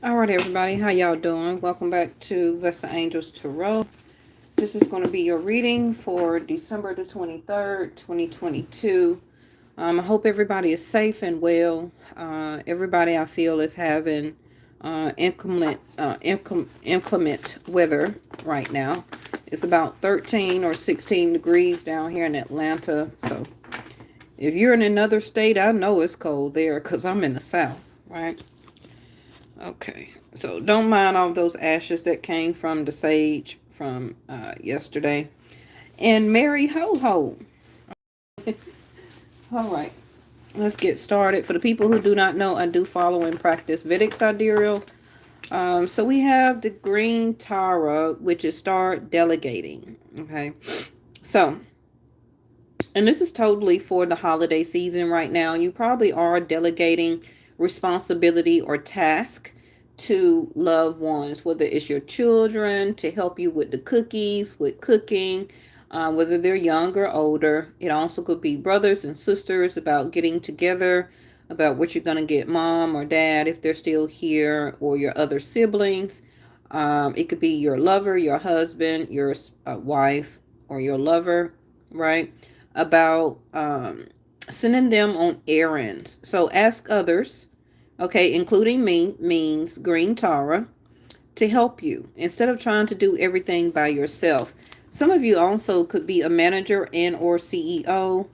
All right, everybody, how y'all doing? Welcome back to Vesta Angels Tarot. This is going to be your reading for December the 23rd, 2022. I hope everybody is safe and well. Everybody I feel is having inclement weather right now. It's about 13 or 16 degrees down here in Atlanta. So if you're in another state, I know it's cold there because I'm in the South, right? Okay, so don't mind all those ashes that came from the sage from yesterday. And Mary Ho Ho. All right, let's get started. For the people who do not know, I do follow and practice Vedic Sidereal. So we have the green Tara, which is start delegating. Okay, so, and this is totally for the holiday season right now. You probably are delegating responsibility or task to loved ones, whether it's your children to help you with the cookies, with cooking, whether they're young or older. It also could be brothers and sisters about getting together, about what you're going to get mom or dad if they're still here, or your other siblings. It could be your lover, your husband, your wife, or your lover, right? About sending them on errands. So ask others, okay, including me, means green Tara, to help you instead of trying to do everything by yourself. Some of you also could be a manager and or CEO,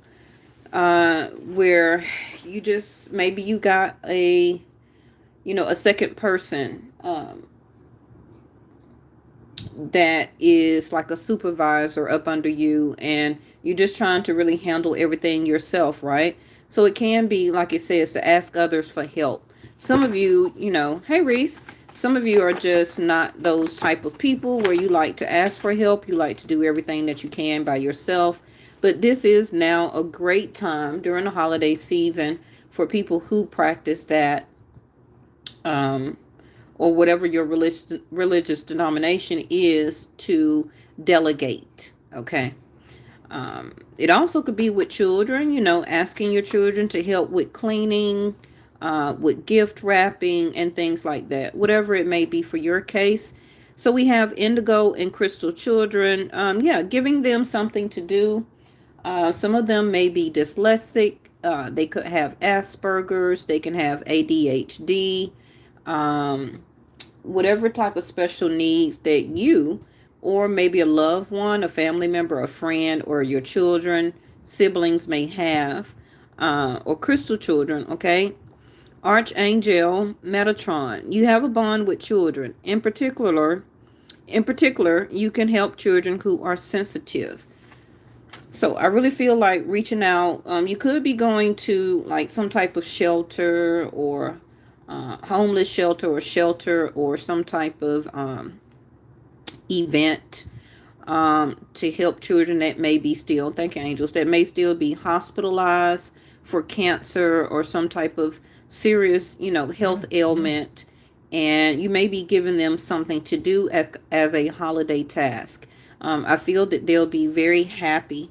where you just maybe you got a second person that is like a supervisor up under you, and you're just trying to really handle everything yourself, right? So it can be, like it says, to ask others for help. Some of you, hey Reese, some of you are just not those type of people where you like to ask for help. You like to do everything that you can by yourself. But this is now a great time during the holiday season for people who practice that, um, or whatever your religious denomination is, to delegate. Okay. It also could be with children, asking your children to help with cleaning, with gift wrapping and things like that, whatever it may be for your case. So we have indigo and crystal children. Yeah, giving them something to do. Some of them may be dyslexic. They could have Asperger's. They can have ADHD. Um, Whatever type of special needs that you, or maybe a loved one, a family member, a friend, or your children, siblings may have, or crystal children, okay? Archangel Metatron, you have a bond with children. In particular, you can help children who are sensitive. So I really feel like reaching out. You could be going to like some type of shelter, or homeless shelter, or some type of event, to help children that may be still, thank you angels, that may still be hospitalized for cancer or some type of serious, health ailment. And you may be giving them something to do as a holiday task. I feel that they'll be very happy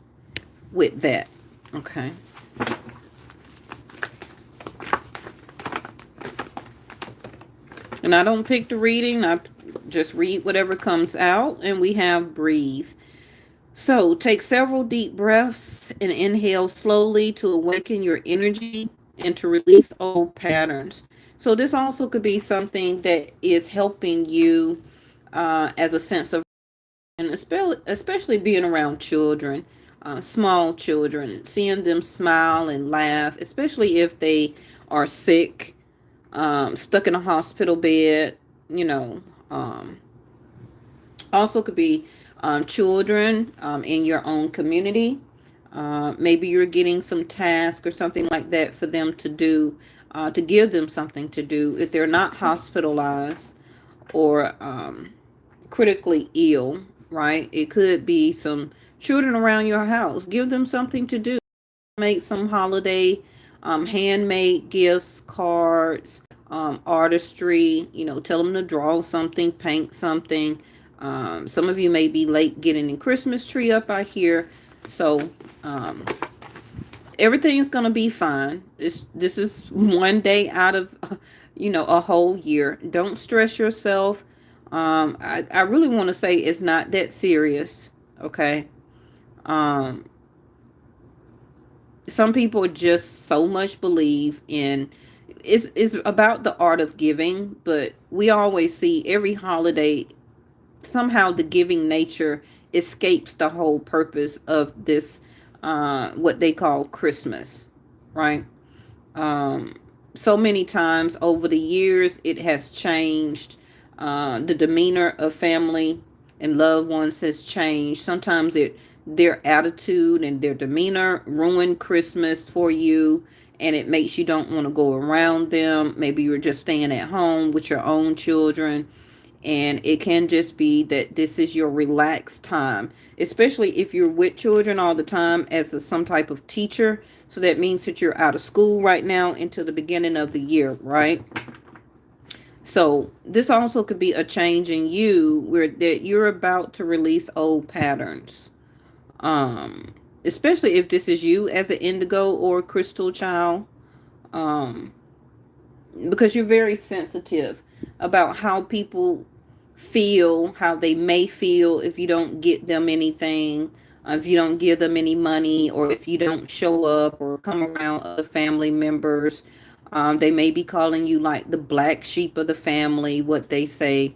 with that. Okay. And I don't pick the reading. I just read whatever comes out. And we have breathe. So take several deep breaths and inhale slowly to awaken your energy and to release old patterns. So this also could be something that is helping you, as a sense of, and especially being around children, small children, seeing them smile and laugh, especially if they are sick, stuck in a hospital bed, you know. Also could be children in your own community. Maybe you're getting some task or something like that for them to do, to give them something to do if they're not hospitalized or critically ill, right? It could be some children around your house. Give them something to do. Make some holiday handmade gifts, cards, artistry. Tell them to draw something, paint something. Some of you may be late getting the Christmas tree up out here. So Everything's going to be fine. This is one day out of, a whole year. Don't stress yourself. I really want to say it's not that serious. Okay. Um, some people just so much believe in, it's about the art of giving, but we always see every holiday, somehow the giving nature escapes the whole purpose of this, what they call Christmas, right? Um, so many times over the years, it has changed. The demeanor of family and loved ones has changed. Sometimes their attitude and their demeanor ruin Christmas for you, and it makes you don't want to go around them. Maybe you're just staying at home with your own children, and it can just be that this is your relaxed time, especially if you're with children all the time as some type of teacher. So that means that you're out of school right now until the beginning of the year, right? So this also could be a change in you where that you're about to release old patterns. um Especially if this is you as an indigo or crystal child, um because you're very sensitive about how people feel, how they may feel if you don't get them anything, if you don't give them any money, or if you don't show up or come around other family members. They may be calling you like the black sheep of the family, what they say.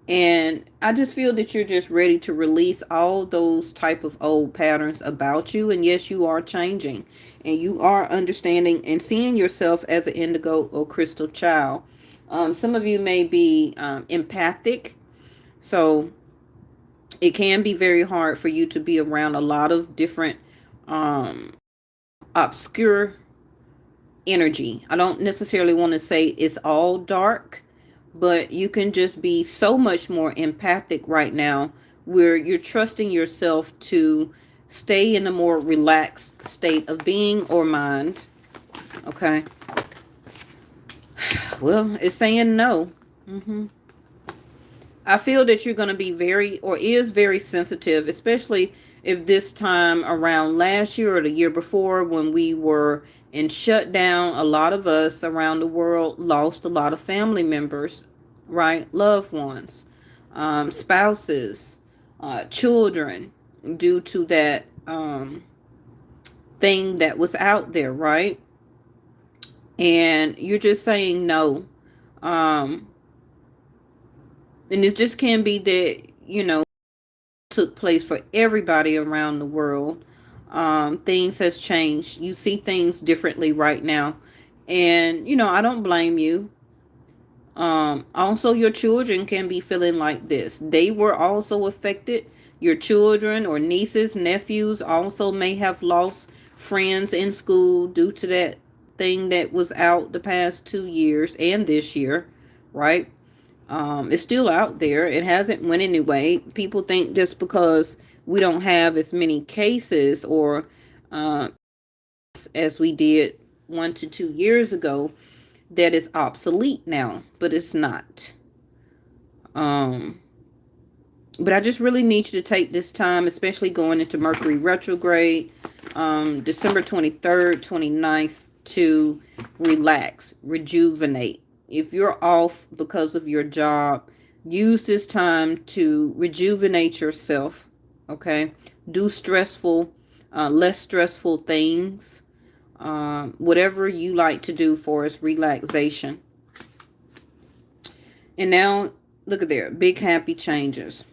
And I just feel that you're just ready to release all those type of old patterns about you. And yes, you are changing, and you are understanding and seeing yourself as an indigo or crystal child. Some of you may be empathic, so it can be very hard for you to be around a lot of different um, obscure energy. I don't necessarily want to say it's all dark, but you can just be so much more empathic right now where you're trusting yourself to stay in a more relaxed state of being or mind. Okay. Well, it's saying no. I feel that you're going to be very, or is very sensitive, especially if this time around last year or the year before when we were in shutdown, a lot of us around the world lost a lot of family members, right? Loved ones, spouses, children, due to that thing that was out there, right? And you're just saying no. Um, and it just can be that, took place for everybody around the world. Things has changed. You see things differently right now. And, I don't blame you. Also, your children can be feeling like this. They were also affected. Your children or nieces, nephews also may have lost friends in school due to that thing that was out the past 2 years and this year, right? It's still out there. It hasn't went anyway. People think just because we don't have as many cases or as we did 1 to 2 years ago, that is obsolete now, but it's not. Um, but I just really need you to take this time, especially going into Mercury retrograde, December 23rd, 29th, to relax, rejuvenate. If you're off because of your job, use this time to rejuvenate yourself. Okay. Do less stressful things. Whatever you like to do for us, relaxation. And now, look at there, big happy changes.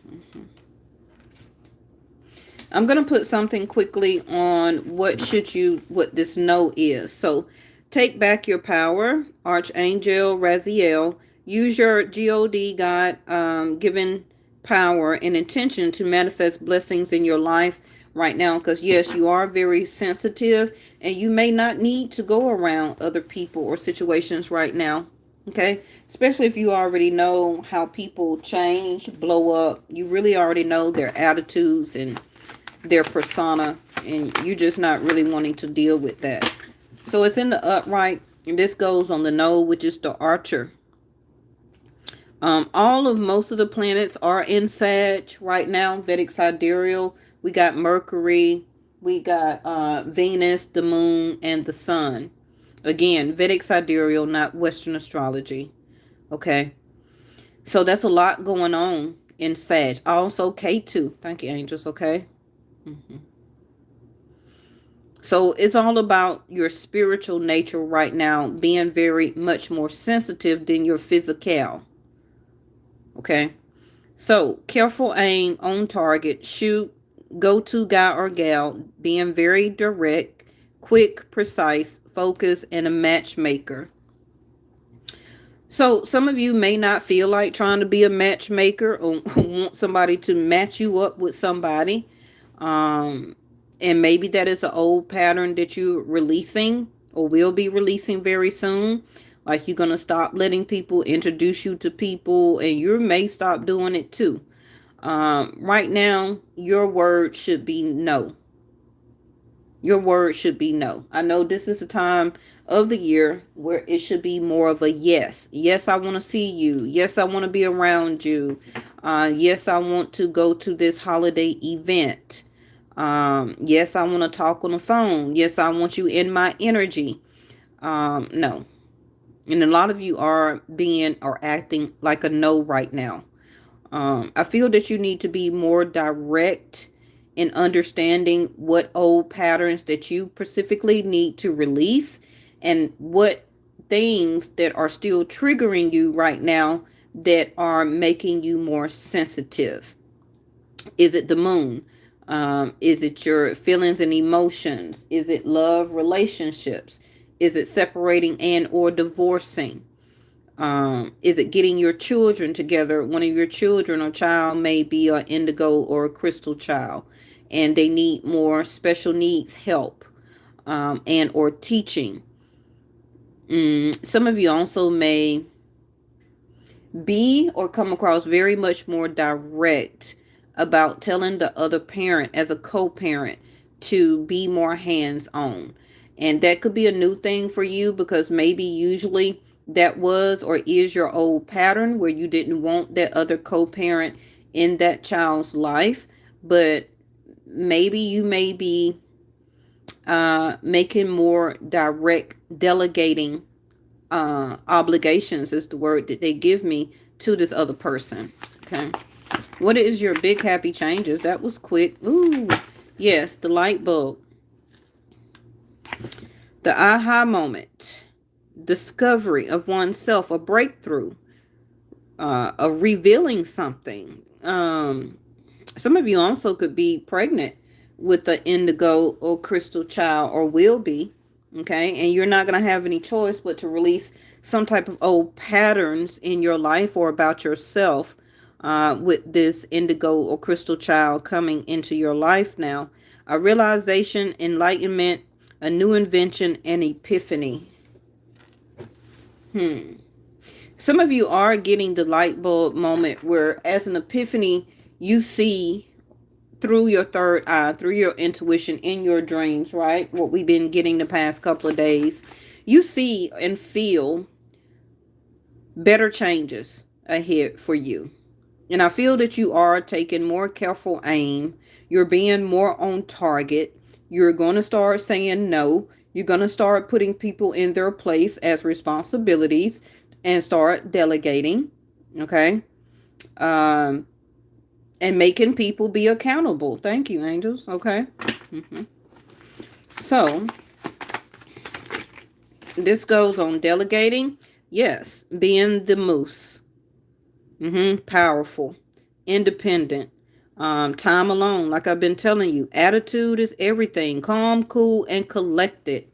I'm going to put something quickly on what this no is. So take back your power, Archangel Raziel. Use your God given power and intention to manifest blessings in your life right now. Because yes, you are very sensitive and you may not need to go around other people or situations right now. Okay, especially if you already know how people change, blow up. You really already know their attitudes and their persona, and you're just not really wanting to deal with that. So it's in the upright, and this goes on the node, which is the Archer. Most of the planets are in Sag right now, Vedic sidereal. We got Mercury, We got Venus, the moon, and the sun. Again, Vedic sidereal, not Western astrology. Okay. So that's a lot going on in Sag. Also K2. Thank you, angels. Okay. Mm-hmm. So it's all about your spiritual nature right now being very much more sensitive than your physical. Okay. So careful aim, on target, shoot, go to guy or gal, being very direct, quick, precise, focus, and a matchmaker. So some of you may not feel like trying to be a matchmaker or want somebody to match you up with somebody. Um, and maybe that is an old pattern that you're releasing or will be releasing very soon. Like you're going to stop letting people introduce you to people and you may stop doing it too. Right now, your word should be no. Your word should be no. I know this is a time of the year where it should be more of a yes. Yes, I want to see you. Yes, I want to be around you. Yes, I want to go to this holiday event. Yes, I want to talk on the phone. Yes, I want you in my energy. No. And a lot of you are being or acting like a no right now. I feel that you need to be more direct in understanding what old patterns that you specifically need to release and what things that are still triggering you right now that are making you more sensitive. Is it the moon? Is it your feelings and emotions? Is it love relationships? Is it separating and or divorcing? Is it getting your children together? One of your children or child may be an indigo or a crystal child, and they need more special needs help and or teaching. Some of you also may be or come across very much more direct about telling the other parent as a co-parent to be more hands-on. And that could be a new thing for you because maybe usually that was or is your old pattern where you didn't want that other co-parent in that child's life. But maybe you may be making more direct delegating obligations is the word that they give me to this other person. Okay. What is your big happy changes? That was quick. Ooh, yes, the light bulb. The aha moment. Discovery of oneself, a breakthrough, of revealing something. Some of you also could be pregnant with the indigo or crystal child or will be. Okay. And you're not going to have any choice but to release some type of old patterns in your life or about yourself with this indigo or crystal child coming into your life now. A realization, enlightenment, a new invention, and epiphany. Some of you are getting the light bulb moment where as an epiphany, you see through your third eye, through your intuition in your dreams, right? What we've been getting the past couple of days. You see and feel better changes ahead for you. And I feel that you are taking more careful aim. You're being more on target. You're going to start saying no. You're going to start putting people in their place as responsibilities and start delegating. Okay. And making people be accountable. Thank you, angels. Okay. So this goes on delegating. Yes. Being the moose. Powerful, independent, time alone. Like I've been telling you, attitude is everything. Calm, cool, and collected.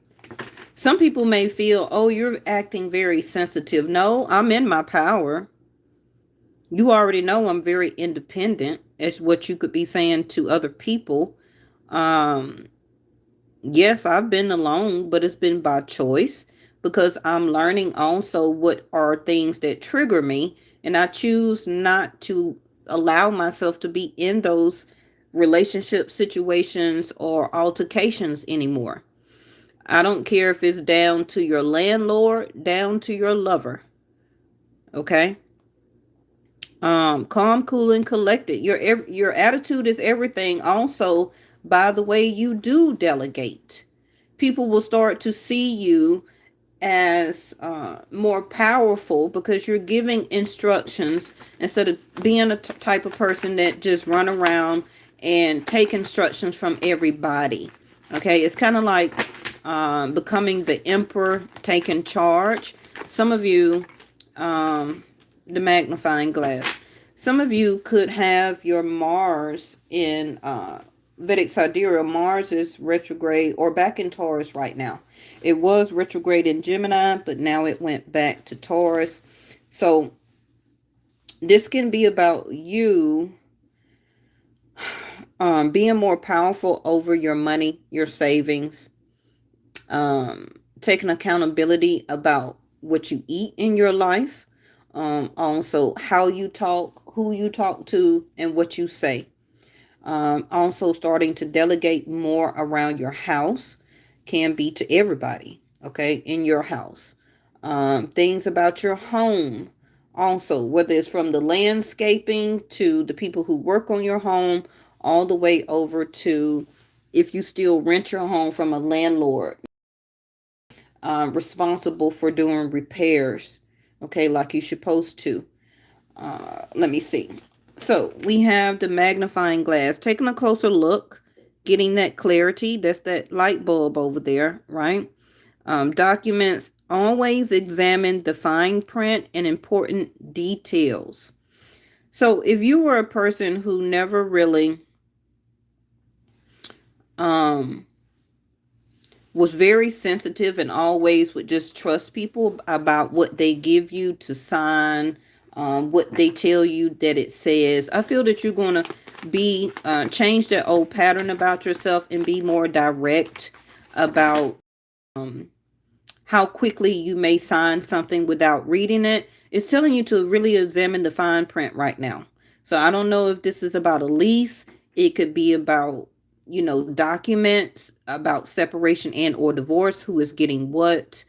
Some people may feel, oh, you're acting very sensitive. No, I'm in my power. You already know I'm very independent. As what you could be saying to other people. Yes, I've been alone, but it's been by choice because I'm learning also what are things that trigger me. And I choose not to allow myself to be in those relationship situations or altercations anymore. I don't care if it's down to your landlord, down to your lover. Okay? Calm, cool, and collected. Your attitude is everything also by the way you do delegate. People will start to see you as more powerful because you're giving instructions instead of being a type of person that just run around and take instructions from everybody. Okay, it's kind of like becoming the emperor, taking charge. Some of you, the magnifying glass. Some of you could have your Mars in Vedic Sidereal. Mars is retrograde or back in Taurus right now. It was retrograde in Gemini, but now it went back to Taurus. So this can be about you being more powerful over your money, your savings, taking accountability about what you eat in your life, also how you talk, who you talk to, and what you say. Also starting to delegate more around your house can be to everybody, okay, in your house. Things about your home, also, whether it's from the landscaping to the people who work on your home, all the way over to if you still rent your home from a landlord, responsible for doing repairs, okay, like you're supposed to. Let me see. So we have the magnifying glass, taking a closer look, getting that clarity. That's that light bulb over there, right? Documents, always examine the fine print and important details. So if you were a person who never really was very sensitive and always would just trust people about what they give you to sign, what they tell you that it says, I feel that you're going to be change that old pattern about yourself and be more direct about how quickly you may sign something without reading it. It's telling you to really examine the fine print right now. So I don't know if this is about a lease. It could be about, documents about separation and or divorce, who is getting what.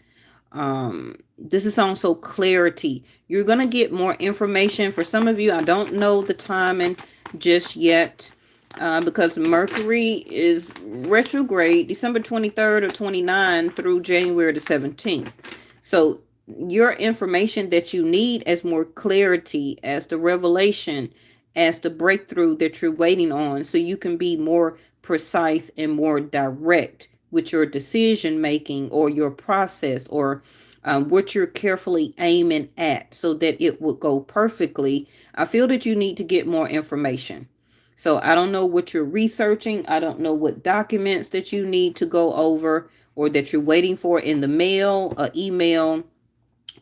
This is also clarity. You're going to get more information. For some of you, I don't know the timing just yet, because Mercury is retrograde December 23rd or 29th through January the 17th. So your information that you need as more clarity, as the revelation, as the breakthrough that you're waiting on, so you can be more precise and more direct with your decision making or your process, or what you're carefully aiming at so that it would go perfectly. I feel that you need to get more information. So I don't know what you're researching. I don't know what documents that you need to go over or that you're waiting for in the mail, a email,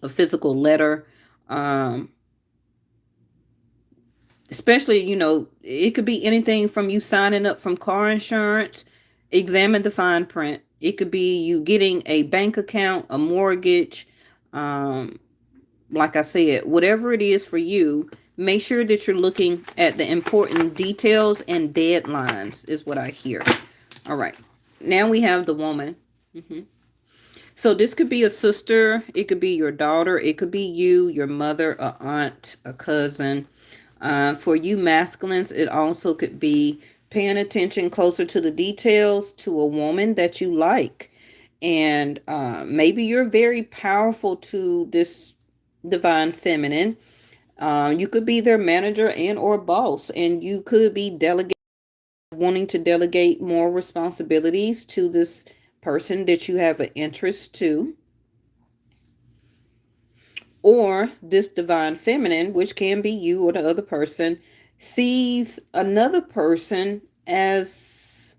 a physical letter. Especially, it could be anything from you signing up from car insurance, examine the fine print. It could be you getting a bank account, a mortgage. Like I said, whatever it is for you, make sure that you're looking at the important details and deadlines is what I hear. All right. Now we have the woman. So this could be a sister. It could be your daughter. It could be you, your mother, a aunt, a cousin. For you masculines, it also could be paying attention closer to the details to a woman that you like. And maybe you're very powerful to this divine feminine. You could be their manager and or boss, and you could be wanting to delegate more responsibilities to this person that you have an interest to. Or this divine feminine, which can be you or the other person, sees another person as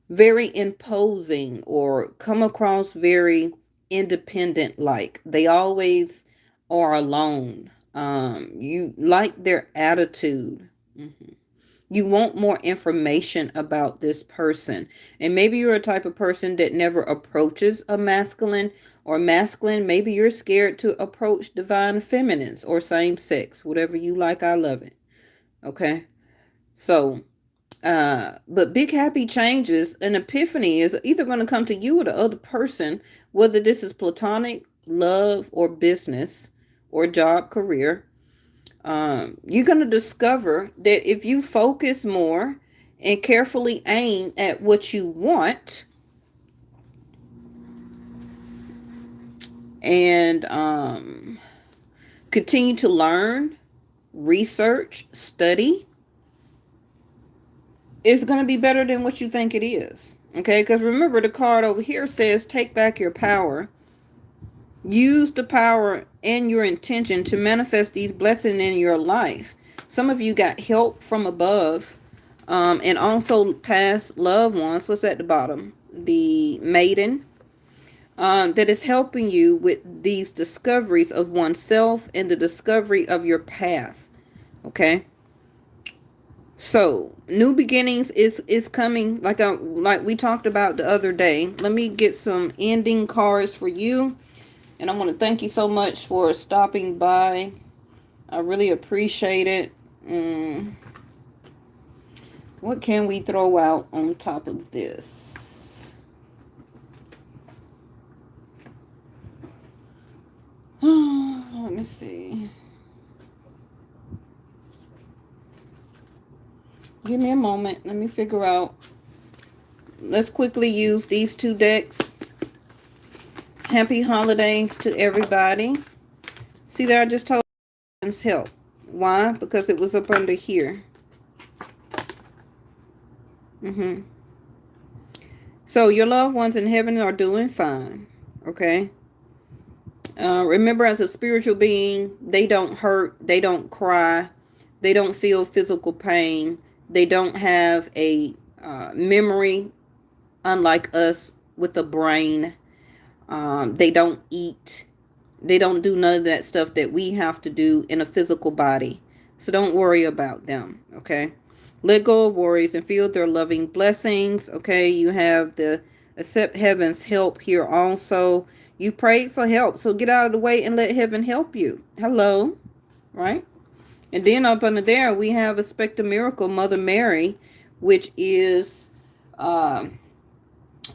very imposing or come across very independent, like they always are alone. You like their attitude. You want more information about this person. And maybe you're a type of person that never approaches a masculine, or masculine. Maybe you're scared to approach divine feminines or same sex. Whatever you like, I love it. Okay. So, but big happy changes, an epiphany is either going to come to you or the other person, whether this is platonic, love, or business, or job, career. You're going to discover that if you focus more and carefully aim at what you want, and continue to learn, research, study, it's going to be better than what you think it is. Okay, because remember, the card over here says take back your power. Use the power and your intention to manifest these blessings in your life. Some of you got help from above, and also past loved ones. What's at the bottom? The maiden. That is helping you with these discoveries of oneself and the discovery of your path. Okay. So new beginnings is coming, like we talked about the other day. Let me get some ending cards for you, and I want to thank you so much for stopping by. I really appreciate it. What can we throw out on top of this? Let me see. Give me a moment. Let me figure out. Let's quickly use these two decks. Happy holidays to everybody. See there, I just told you help. Why? Because it was up under here. So your loved ones in heaven are doing fine. Okay. Remember, as a spiritual being, they don't hurt. They don't cry. They don't feel physical pain. They don't have a memory, unlike us with a brain. They don't eat. They don't do none of that stuff that we have to do in a physical body. So don't worry about them, okay? Let go of worries and feel their loving blessings, okay? You have the accept heaven's help here also. You prayed for help, so get out of the way and let heaven help you. Hello, right? And then up under there, we have expect a miracle, Mother Mary, which is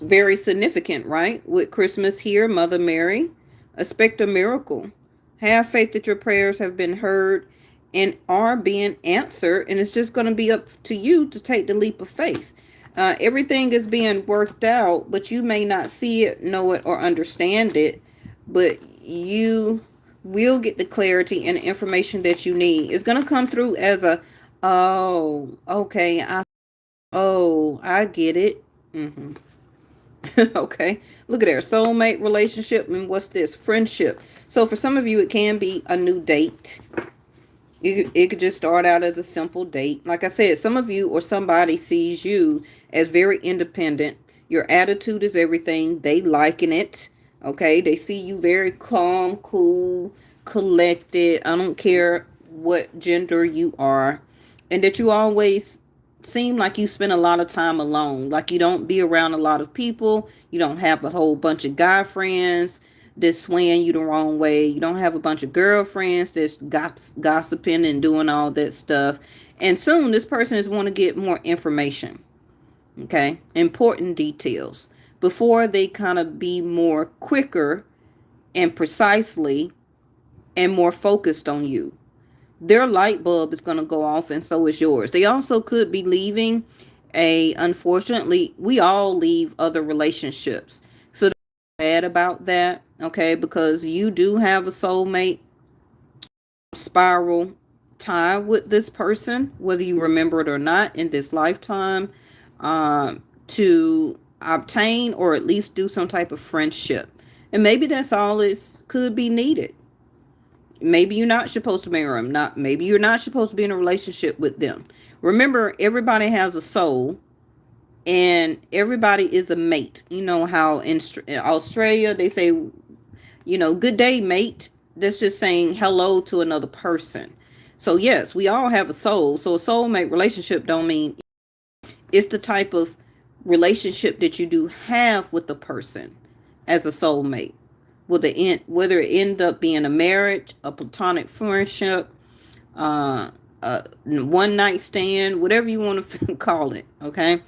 very significant, right? With Christmas here, Mother Mary, expect a miracle. Have faith that your prayers have been heard and are being answered. And it's just going to be up to you to take the leap of faith. Everything is being worked out, but you may not see it, know it, or understand it. But you will get the clarity and the information that you need. It's going to come through as a, oh, okay, I get it. Okay, look at there, soulmate, relationship, and what's this? Friendship. So for some of you, it can be a new date. It could just start out as a simple date. Like I said, some of you or somebody sees you as very independent. Your attitude is everything. They liking it. Okay, they see you very calm, cool, collected. I don't care what gender you are. And that you always seem like you spend a lot of time alone. Like you don't be around a lot of people. You don't have a whole bunch of guy friends that's swaying you the wrong way. You don't have a bunch of girlfriends that's gossiping and doing all that stuff. And soon this person is want to get more information. Okay, important details before they kind of be more quicker and precisely and more focused on you. Their light bulb is going to go off, and so is yours. They also could be leaving unfortunately, we all leave other relationships. So don't feel bad about that, okay? Because you do have a soulmate spiral tie with this person, whether you remember it or not in this lifetime, to obtain or at least do some type of friendship. And maybe that's all it could be needed. Maybe you're not supposed to marry them. Maybe you're not supposed to be in a relationship with them. Remember, everybody has a soul and everybody is a mate. You know how in Australia they say, good day, mate. That's just saying hello to another person. So yes, we all have a soul. So a soulmate relationship don't mean it's the type of relationship that you do have with the person as a soulmate. Whether it end up being a marriage, a platonic friendship, a one night stand, whatever you want to call it. Okay.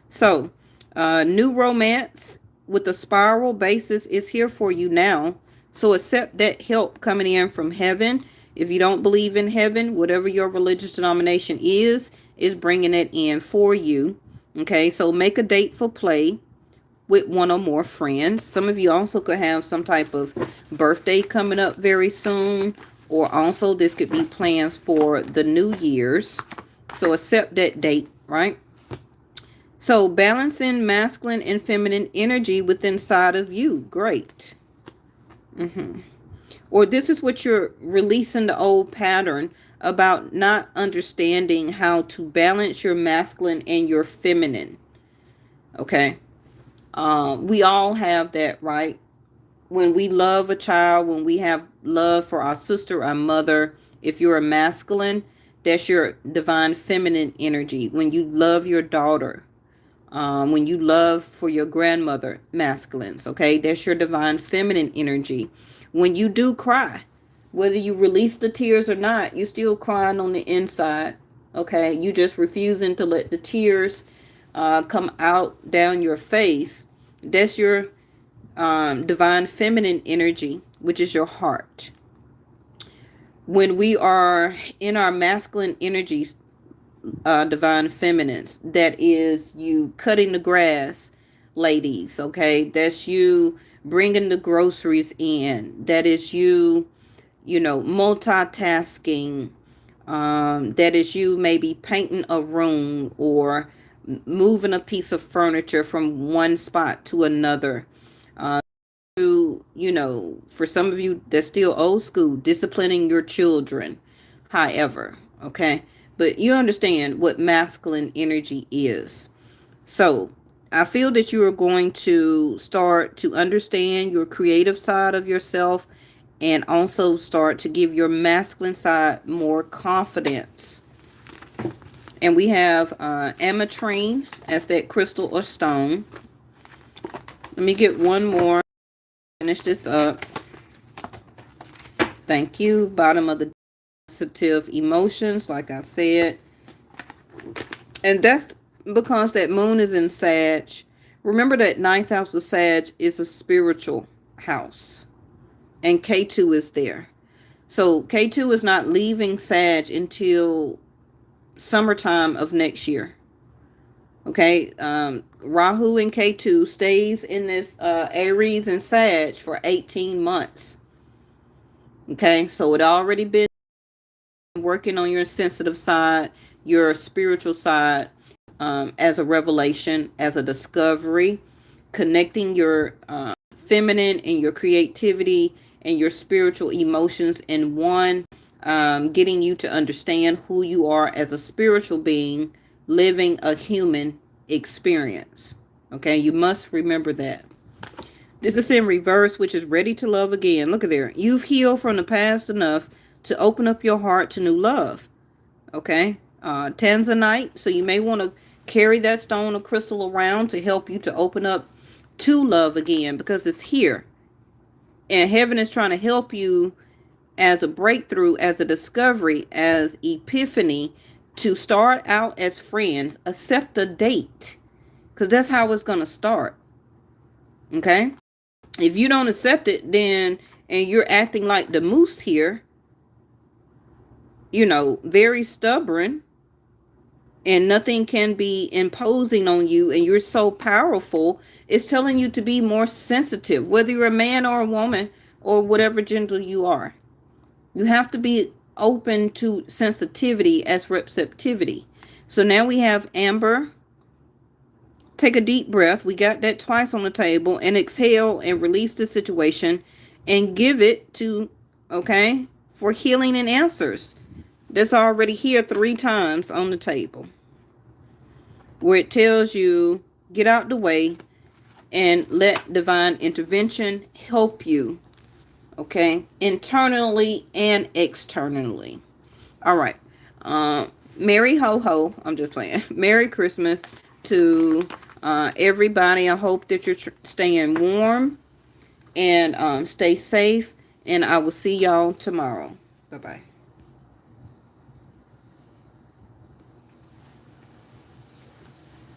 So, new romance with a spiral basis is here for you now. So accept that help coming in from heaven. If you don't believe in heaven, whatever your religious denomination is, is bringing it in for you. Okay, so make a date for play with one or more friends. Some of you also could have some type of birthday coming up very soon, or also this could be plans for the New Year's. So accept that date, right? So balancing masculine and feminine energy within inside of you. Great. Or this is what you're releasing, the old pattern about not understanding how to balance your masculine and your feminine. Okay. We all have that, right? When we love a child, when we have love for our sister, our mother, if you're a masculine, that's your divine feminine energy. When you love your daughter, when you love for your grandmother, masculines, okay, that's your divine feminine energy. When you do cry, whether you release the tears or not, you're still crying on the inside, okay? You just refusing to let the tears come out down your face. That's your divine feminine energy, which is your heart. When we are in our masculine energies, divine feminines, that is you cutting the grass, ladies, okay? That's you bringing the groceries in. That is you, multitasking. That is you maybe painting a room or moving a piece of furniture from one spot to another. For some of you that's still old school, disciplining your children, however, okay? But you understand what masculine energy is. So I feel that you are going to start to understand your creative side of yourself and also start to give your masculine side more confidence. And we have ametrine as that crystal or stone. Let me get one more. Finish this up. Thank you. Bottom of the sensitive emotions, like I said. And that's because that moon is in Sag. Remember that 9th house of Sag is a spiritual house. And K2 is there. So K2 is not leaving Sag until summertime of next year. Okay, Rahu and K2 stays in this Aries and Sag for 18 months. Okay, so it already been working on your sensitive side, your spiritual side, as a revelation, as a discovery, connecting your feminine and your creativity and your spiritual emotions in one, getting you to understand who you are as a spiritual being, living a human experience. Okay, you must remember that. This is in reverse, which is ready to love again. Look at there. You've healed from the past enough to open up your heart to new love. Okay, Tanzanite. So you may want to carry that stone or crystal around to help you to open up to love again, because it's here. And heaven is trying to help you as a breakthrough, as a discovery, as epiphany, to start out as friends, accept a date, because that's how it's going to start. Okay? If you don't accept it, then, and you're acting like the moose here, very stubborn, and nothing can be imposing on you, and you're so powerful, it's telling you to be more sensitive, whether you're a man or a woman or whatever gender you are. You have to be open to sensitivity as receptivity. So now we have amber. Take a deep breath. We got that twice on the table, and exhale and release the situation and give it to, okay, for healing and answers. That's already here 3 times on the table, where it tells you get out the way and let divine intervention help you, okay, internally and externally. All right. Merry ho ho. I'm just playing. Merry Christmas to everybody. I hope that you're staying warm and stay safe. And I will see y'all tomorrow. Bye-bye.